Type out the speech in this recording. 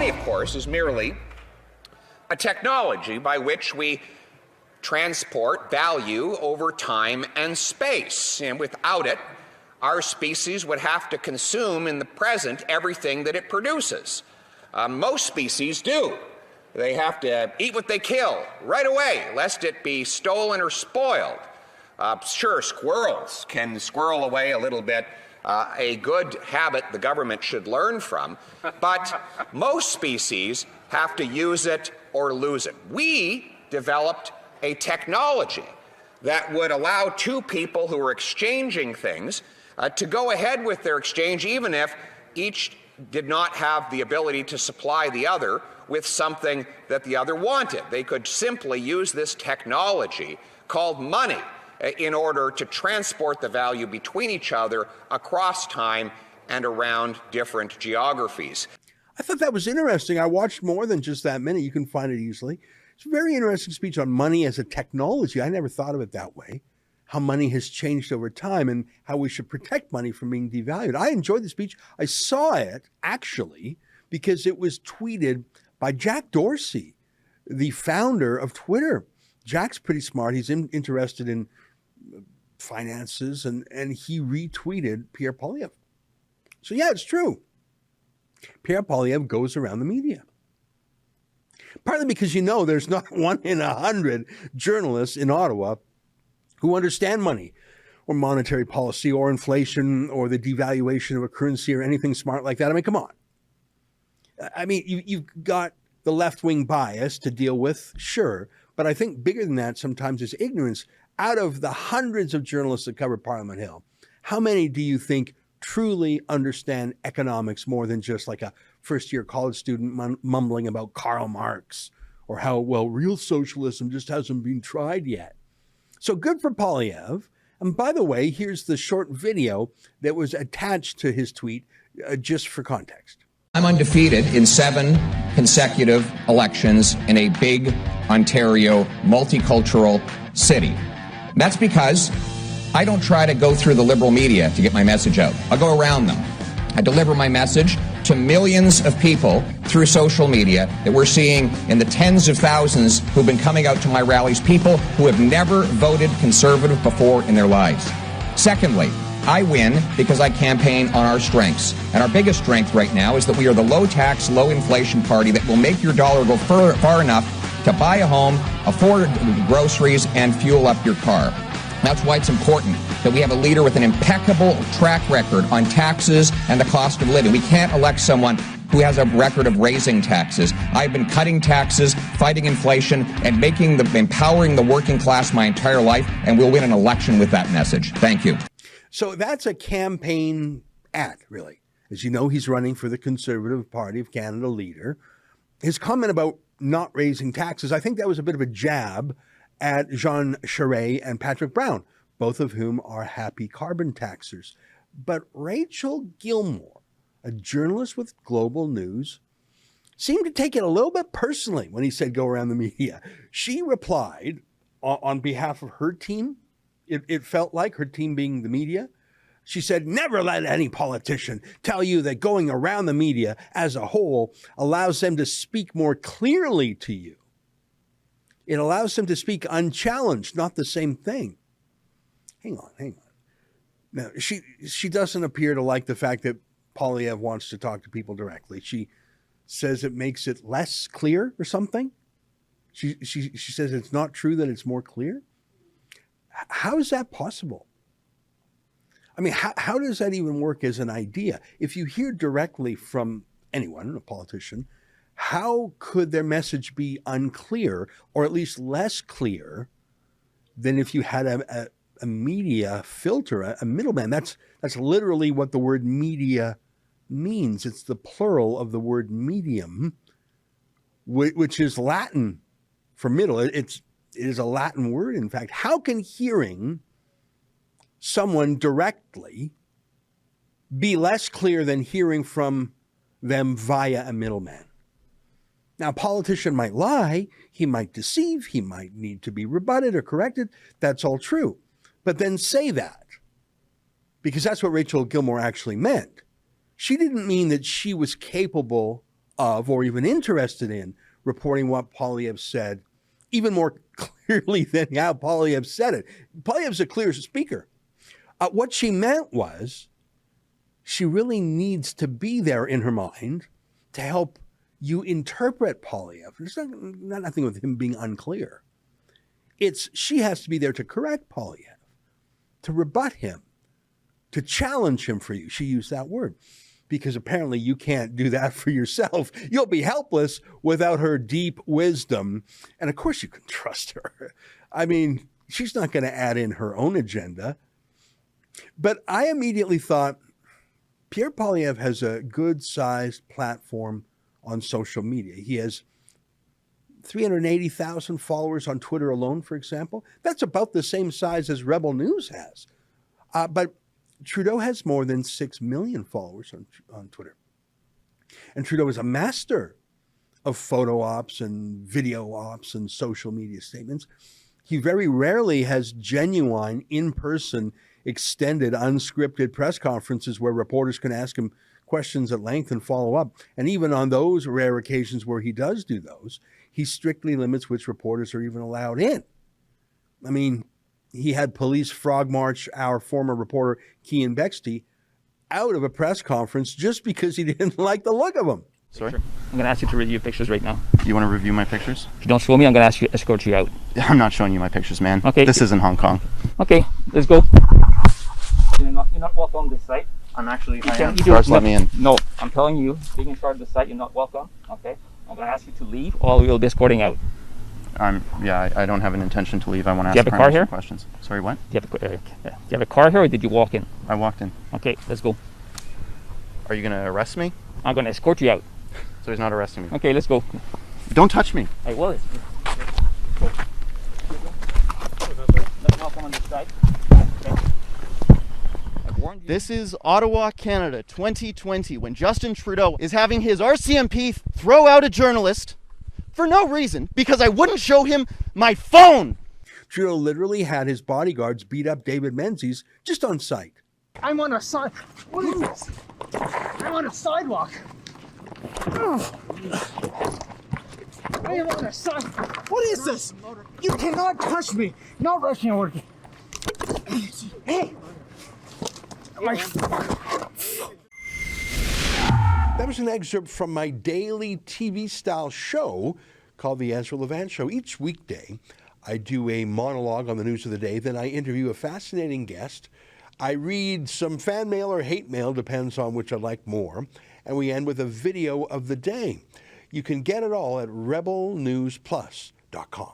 money, of course, is merely a technology by which we transport value over time and space. And without it, our species would have to consume in the present everything that it produces. Most species do. They have to eat what they kill right away, lest it be stolen or spoiled. Sure, squirrels can squirrel away a little bit, a good habit the government should learn from, but most species have to use it or lose it. We developed a technology that would allow two people who are exchanging things to go ahead with their exchange, even if each did not have the ability to supply the other with something that the other wanted. They could simply use this technology called money in order to transport the value between each other across time and around different geographies. I thought that was interesting. I watched more than just that minute. You can find it easily. It's a very interesting speech on money as a technology. I never thought of it that way. How money has changed over time and how we should protect money from being devalued. I enjoyed the speech. I saw it, actually, because it was tweeted by Jack Dorsey, the founder of Twitter. Jack's pretty smart. He's interested in finances, and he retweeted Pierre Poilievre. So, yeah, it's true. Pierre Poilievre goes around the media. Partly because, there's not 1 in 100 journalists in Ottawa who understand money or monetary policy or inflation or the devaluation of a currency or anything smart like that. I mean, come on. I mean, you've got the left-wing bias to deal with, sure, but I think bigger than that sometimes is ignorance. Out of the hundreds of journalists that cover Parliament Hill, how many do you think truly understand economics more than just like a first-year college student mumbling about Karl Marx or how, well, real socialism just hasn't been tried yet? So good for Poilievre. And by the way, here's the short video that was attached to his tweet just for context. I'm undefeated in 7 consecutive elections in a big Ontario multicultural city. That's because I don't try to go through the liberal media to get my message out. I'll go around them. I deliver my message to millions of people through social media that we're seeing in the tens of thousands who've been coming out to my rallies, people who have never voted Conservative before in their lives. Secondly, I win because I campaign on our strengths. And our biggest strength right now is that we are the low-tax, low-inflation party that will make your dollar go far enough to buy a home, afford groceries, and fuel up your car. That's why it's important that we have a leader with an impeccable track record on taxes and the cost of living. We can't elect someone who has a record of raising taxes. I've been cutting taxes, fighting inflation, and empowering the working class my entire life, and we'll win an election with that message. Thank you. So that's a campaign ad, really. As you know, he's running for the Conservative Party of Canada leader. His comment about not raising taxes, I think that was a bit of a jab at Jean Charest and Patrick Brown, both of whom are happy carbon taxers. But Rachel Gilmore, a journalist with Global News, seemed to take it a little bit personally when he said go around the media. She replied on behalf of her team. It felt like her team being the media. She said, never let any politician tell you that going around the media as a whole allows them to speak more clearly to you. It allows them to speak unchallenged, not the same thing. Hang on. Now, she doesn't appear to like the fact that Poilievre wants to talk to people directly. She says it makes it less clear or something. She says it's not true that it's more clear. How is that possible? I mean, how does that even work as an idea? If you hear directly from anyone, a politician, how could their message be unclear or at least less clear than if you had a media filter, a middleman? That's literally what the word media means. It's the plural of the word medium, which is Latin for middle. It is a Latin word, in fact. How can hearing someone directly be less clear than hearing from them via a middleman? Now, a politician might lie, he might deceive, he might need to be rebutted or corrected. That's all true. But then say that, because that's what Rachel Gilmore actually meant. She didn't mean that she was capable of or even interested in reporting what Poilievre said, even more clearly than how Poilievre said it. Poilievre's a clear speaker. What she meant was she really needs to be there in her mind to help you interpret Poilievre. There's nothing with him being unclear. She has to be there to correct Poilievre, to rebut him, to challenge him for you. She used that word because apparently you can't do that for yourself. You'll be helpless without her deep wisdom. And of course you can trust her. I mean, she's not going to add in her own agenda. But I immediately thought, Pierre Poilievre has a good-sized platform on social media. He has 380,000 followers on Twitter alone, for example. That's about the same size as Rebel News has. But Trudeau has more than 6 million followers on Twitter. And Trudeau is a master of photo ops and video ops and social media statements. He very rarely has genuine, in-person, extended, unscripted press conferences where reporters can ask him questions at length and follow up. And even on those rare occasions where he does do those, he strictly limits which reporters are even allowed in. I mean, he had police frog march our former reporter, Cian Bexty, out of a press conference just because he didn't like the look of him. Sorry? I'm going to ask you to review pictures right now. You want to review my pictures? If you don't show me, I'm going to ask you to escort you out. I'm not showing you my pictures, man. Okay. This isn't Hong Kong. Okay, let's go. You're not welcome on this site. I'm actually, First, let me in. No, I'm telling you, being in charge of the site, you're not welcome. Okay? I'm going to ask you to leave, or we'll be escorting out. I don't have an intention to leave. I want to ask Do you have a car here? questions. Sorry, what? Do you have a car here, or did you walk in? I walked in. Okay, let's go. Are you going to arrest me? I'm going to escort you out. So he's not arresting me. Okay, let's go. Don't touch me. I will. Not welcome on this side. Okay. This is Ottawa, Canada, 2020, when Justin Trudeau is having his RCMP throw out a journalist for no reason, because I wouldn't show him my phone. Trudeau literally had his bodyguards beat up David Menzies just on sight. I'm on a side. What is this? I'm on a sidewalk. I am on a side. What is this? You cannot touch me. No rushing over. Hey. That was an excerpt from my daily TV-style show called The Ezra Levant Show. Each weekday, I do a monologue on the news of the day. Then I interview a fascinating guest. I read some fan mail or hate mail, depends on which I like more. And we end with a video of the day. You can get it all at rebelnewsplus.com.